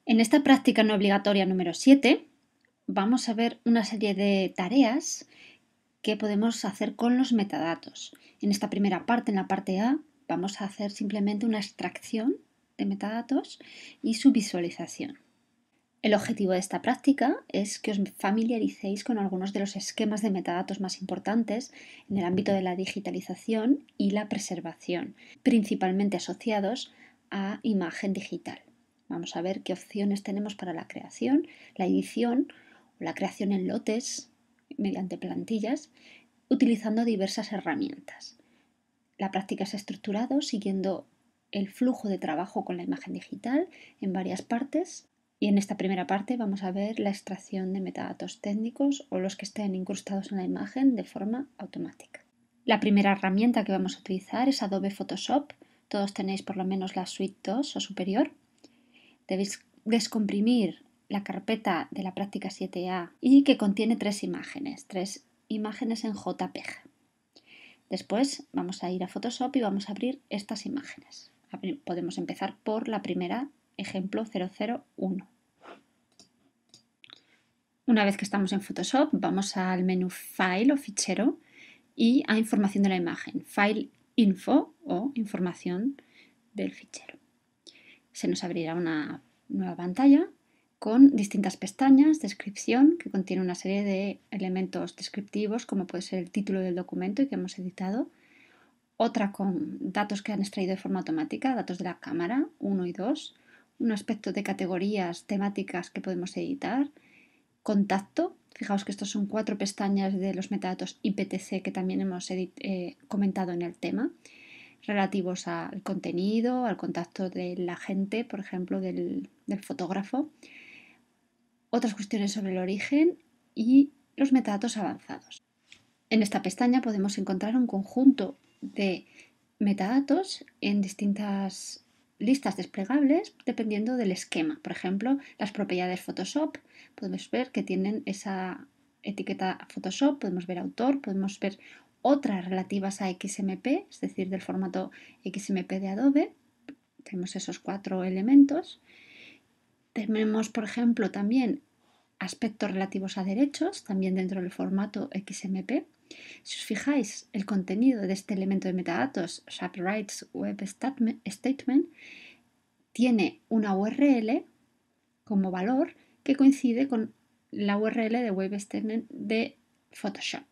En esta práctica no obligatoria número 7 vamos a ver una serie de tareas que podemos hacer con los metadatos. En esta primera parte, en la parte A, vamos a hacer simplemente una extracción de metadatos y su visualización. El objetivo de esta práctica es que os familiaricéis con algunos de los esquemas de metadatos más importantes en el ámbito de la digitalización y la preservación, principalmente asociados a imagen digital. Vamos a ver qué opciones tenemos para la creación, la edición o la creación en lotes mediante plantillas, utilizando diversas herramientas. La práctica se ha estructurado siguiendo el flujo de trabajo con la imagen digital en varias partes. Y en esta primera parte vamos a ver la extracción de metadatos técnicos o los que estén incrustados en la imagen de forma automática. La primera herramienta que vamos a utilizar es Adobe Photoshop. Todos tenéis por lo menos la suite 2 o superior. Debéis descomprimir la carpeta de la práctica 7A y que contiene tres imágenes en JPEG. Después vamos a ir a Photoshop y vamos a abrir estas imágenes. Podemos empezar por la primera, ejemplo 001. Una vez que estamos en Photoshop, vamos al menú File o Fichero y a Información de la imagen, File Info o Información del fichero. Se nos abrirá una nueva pantalla con distintas pestañas, descripción, que contiene una serie de elementos descriptivos, como puede ser el título del documento y que hemos editado. Otra con datos que han extraído de forma automática, datos de la cámara 1 y 2. Un aspecto de categorías temáticas que podemos editar. Contacto, fijaos que estos son 4 pestañas de los metadatos IPTC que también hemos comentado en el tema, relativos al contenido, al contacto del agente, por ejemplo, del fotógrafo. Otras cuestiones sobre el origen y los metadatos avanzados. En esta pestaña podemos encontrar un conjunto de metadatos en distintas listas desplegables dependiendo del esquema. Por ejemplo, las propiedades Photoshop, podemos ver que tienen esa etiqueta Photoshop, podemos ver autor, podemos ver otras relativas a XMP, es decir, del formato XMP de Adobe. Tenemos esos 4 elementos. Tenemos, por ejemplo, también aspectos relativos a derechos, también dentro del formato XMP. Si os fijáis, el contenido de este elemento de metadatos, Shop Rights Web Statement, tiene una URL como valor que coincide con la URL de Web Statement de Photoshop.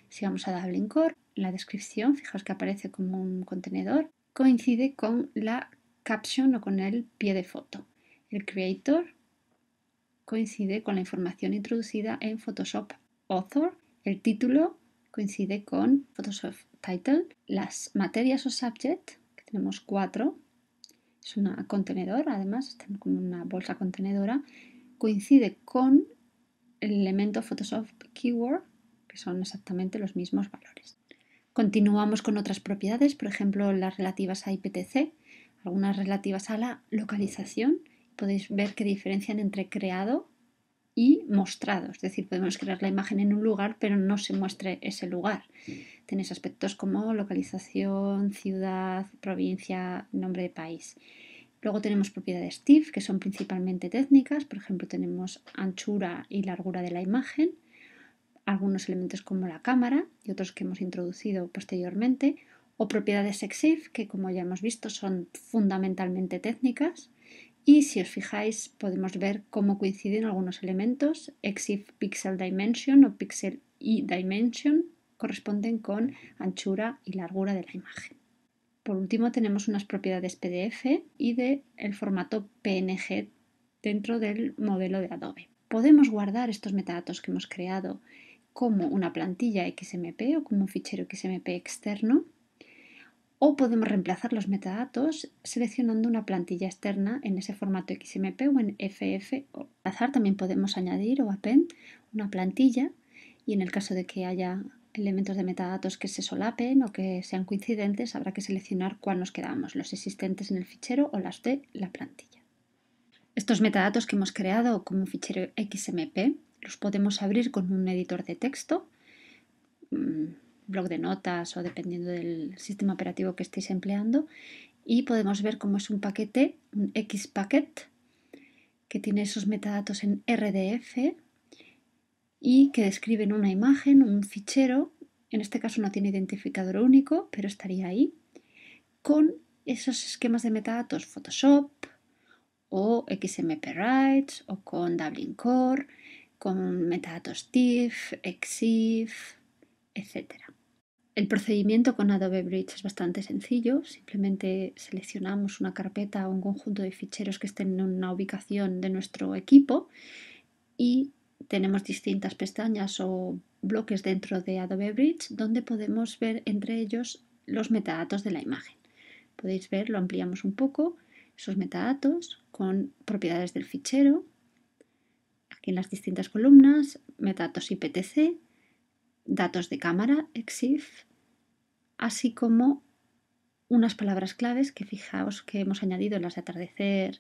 Si vamos a DublinCore, la descripción, fijaos que aparece como un contenedor, coincide con la caption o con el pie de foto. El creator coincide con la información introducida en Photoshop Author. El título coincide con Photoshop Title. Las materias o subject, que tenemos 4, es una contenedor, además, están como una bolsa contenedora, coincide con el elemento Photoshop Keyword, que son exactamente los mismos valores. Continuamos con otras propiedades, por ejemplo, las relativas a IPTC, algunas relativas a la localización. Podéis ver que diferencian entre creado y mostrado, es decir, podemos crear la imagen en un lugar pero no se muestre ese lugar. Tenéis aspectos como localización, ciudad, provincia, nombre de país. Luego tenemos propiedades TIFF que son principalmente técnicas, por ejemplo tenemos anchura y largura de la imagen, algunos elementos como la cámara y otros que hemos introducido posteriormente, o propiedades EXIF que como ya hemos visto son fundamentalmente técnicas. Y si os fijáis podemos ver cómo coinciden algunos elementos. EXIF Pixel Dimension o Pixel E Dimension corresponden con anchura y largura de la imagen. Por último tenemos unas propiedades PDF y del formato PNG dentro del modelo de Adobe. Podemos guardar estos metadatos que hemos creado como una plantilla XMP o como un fichero XMP externo, o podemos reemplazar los metadatos seleccionando una plantilla externa en ese formato XMP o en FF. También podemos añadir o append una plantilla y en el caso de que haya elementos de metadatos que se solapen o que sean coincidentes, habrá que seleccionar cuál nos quedamos, los existentes en el fichero o las de la plantilla. Estos metadatos que hemos creado como fichero XMP los podemos abrir con un editor de texto, blog de notas o dependiendo del sistema operativo que estéis empleando, y podemos ver cómo es un paquete, un Xpacket, que tiene esos metadatos en RDF y que describen una imagen, un fichero, en este caso no tiene identificador único, pero estaría ahí, con esos esquemas de metadatos Photoshop o XMP-Write o con Dublin Core, con metadatos TIFF, EXIF, etc. El procedimiento con Adobe Bridge es bastante sencillo, simplemente seleccionamos una carpeta o un conjunto de ficheros que estén en una ubicación de nuestro equipo y tenemos distintas pestañas o bloques dentro de Adobe Bridge donde podemos ver entre ellos los metadatos de la imagen. Podéis ver, lo ampliamos un poco, esos metadatos con propiedades del fichero, aquí en las distintas columnas, metadatos IPTC, datos de cámara, EXIF, así como unas palabras claves que fijaos que hemos añadido en las de atardecer,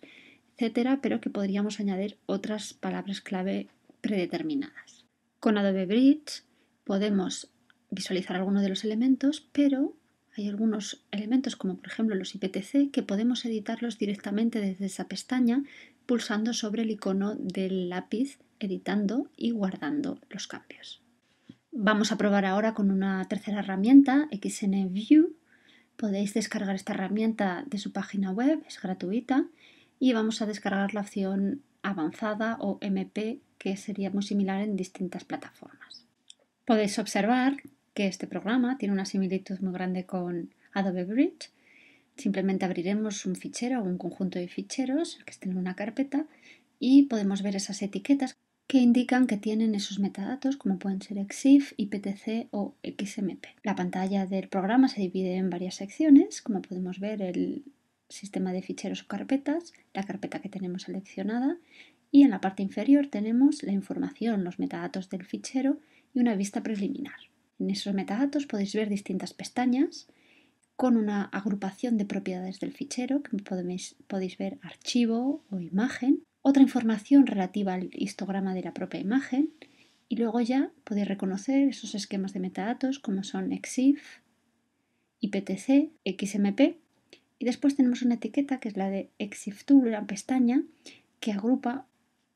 etcétera, pero que podríamos añadir otras palabras clave predeterminadas. Con Adobe Bridge podemos visualizar algunos de los elementos, pero hay algunos elementos como por ejemplo los IPTC que podemos editarlos directamente desde esa pestaña pulsando sobre el icono del lápiz, editando y guardando los cambios. Vamos a probar ahora con una tercera herramienta, XNView. Podéis descargar esta herramienta de su página web, es gratuita, y vamos a descargar la opción avanzada o MP, que sería muy similar en distintas plataformas. Podéis observar que este programa tiene una similitud muy grande con Adobe Bridge. Simplemente abriremos un fichero o un conjunto de ficheros que estén en una carpeta y podemos ver esas etiquetas que indican que tienen esos metadatos como pueden ser EXIF, IPTC o XMP. La pantalla del programa se divide en varias secciones, como podemos ver el sistema de ficheros o carpetas, la carpeta que tenemos seleccionada y en la parte inferior tenemos la información, los metadatos del fichero y una vista preliminar. En esos metadatos podéis ver distintas pestañas con una agrupación de propiedades del fichero, que podéis ver archivo o imagen, otra información relativa al histograma de la propia imagen y luego ya podéis reconocer esos esquemas de metadatos como son EXIF, IPTC, XMP y después tenemos una etiqueta que es la de EXIF Tool, una pestaña que agrupa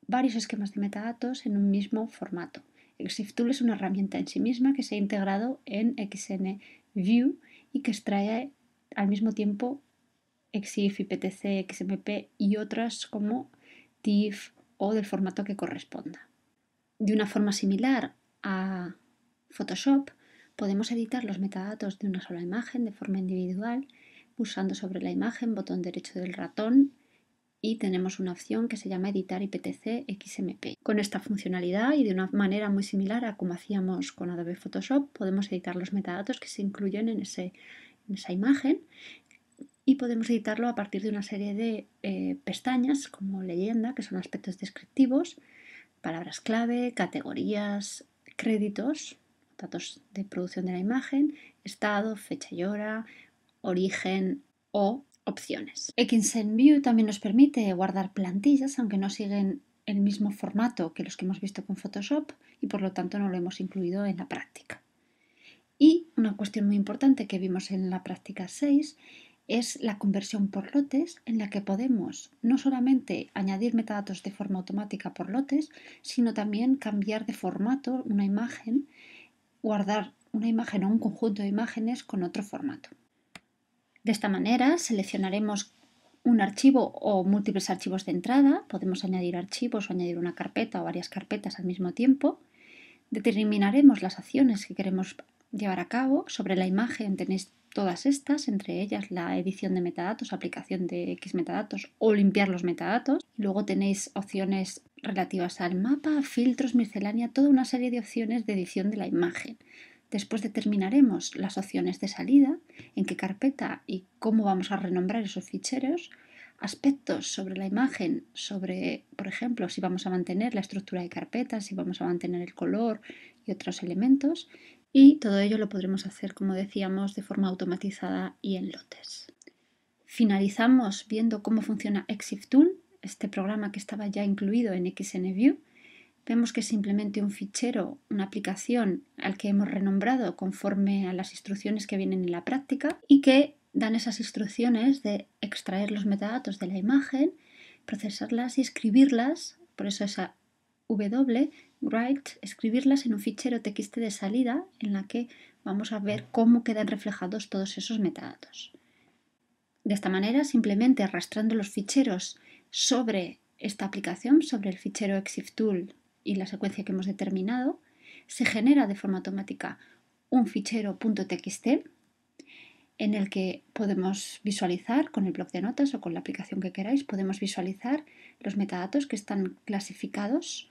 varios esquemas de metadatos en un mismo formato. EXIF Tool es una herramienta en sí misma que se ha integrado en XNView y que extrae al mismo tiempo EXIF, IPTC, XMP y otras como TIFF o del formato que corresponda. De una forma similar a Photoshop, podemos editar los metadatos de una sola imagen de forma individual pulsando sobre la imagen, botón derecho del ratón y tenemos una opción que se llama editar IPTC XMP. Con esta funcionalidad y de una manera muy similar a como hacíamos con Adobe Photoshop, podemos editar los metadatos que se incluyen en esa imagen y podemos editarlo a partir de una serie de pestañas como leyenda, que son aspectos descriptivos, palabras clave, categorías, créditos, datos de producción de la imagen, estado, fecha y hora, origen o opciones. XNView también nos permite guardar plantillas, aunque no siguen el mismo formato que los que hemos visto con Photoshop y por lo tanto no lo hemos incluido en la práctica. Y una cuestión muy importante que vimos en la práctica 6 es la conversión por lotes, en la que podemos no solamente añadir metadatos de forma automática por lotes, sino también cambiar de formato una imagen, guardar una imagen o un conjunto de imágenes con otro formato. De esta manera seleccionaremos un archivo o múltiples archivos de entrada, podemos añadir archivos o añadir una carpeta o varias carpetas al mismo tiempo, determinaremos las acciones que queremos llevar a cabo, sobre la imagen tenéis todas estas, entre ellas la edición de metadatos, aplicación de X metadatos o limpiar los metadatos. Luego tenéis opciones relativas al mapa, filtros, miscelánea, toda una serie de opciones de edición de la imagen. Después determinaremos las opciones de salida, en qué carpeta y cómo vamos a renombrar esos ficheros, aspectos sobre la imagen, sobre, por ejemplo, si vamos a mantener la estructura de carpetas, si vamos a mantener el color y otros elementos. Y todo ello lo podremos hacer, como decíamos, de forma automatizada y en lotes. Finalizamos viendo cómo funciona EXIF Tool, este programa que estaba ya incluido en XNView. Vemos que es simplemente un fichero, una aplicación al que hemos renombrado conforme a las instrucciones que vienen en la práctica y que dan esas instrucciones de extraer los metadatos de la imagen, procesarlas y escribirlas, por eso esa W, write, escribirlas en un fichero TXT de salida en la que vamos a ver cómo quedan reflejados todos esos metadatos. De esta manera, simplemente arrastrando los ficheros sobre esta aplicación, sobre el fichero EXIF tool y la secuencia que hemos determinado, se genera de forma automática un fichero .txt en el que podemos visualizar con el bloc de notas o con la aplicación que queráis, podemos visualizar los metadatos que están clasificados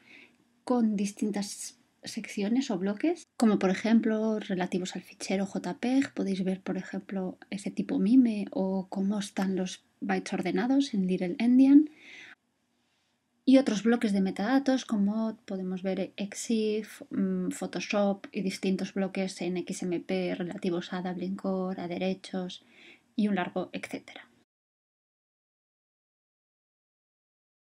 con distintas secciones o bloques, como por ejemplo relativos al fichero JPEG. Podéis ver, por ejemplo, ese tipo MIME o cómo están los bytes ordenados en Little Endian. Y otros bloques de metadatos como podemos ver EXIF, Photoshop y distintos bloques en XMP relativos a Dublin Core, a derechos y un largo etcétera.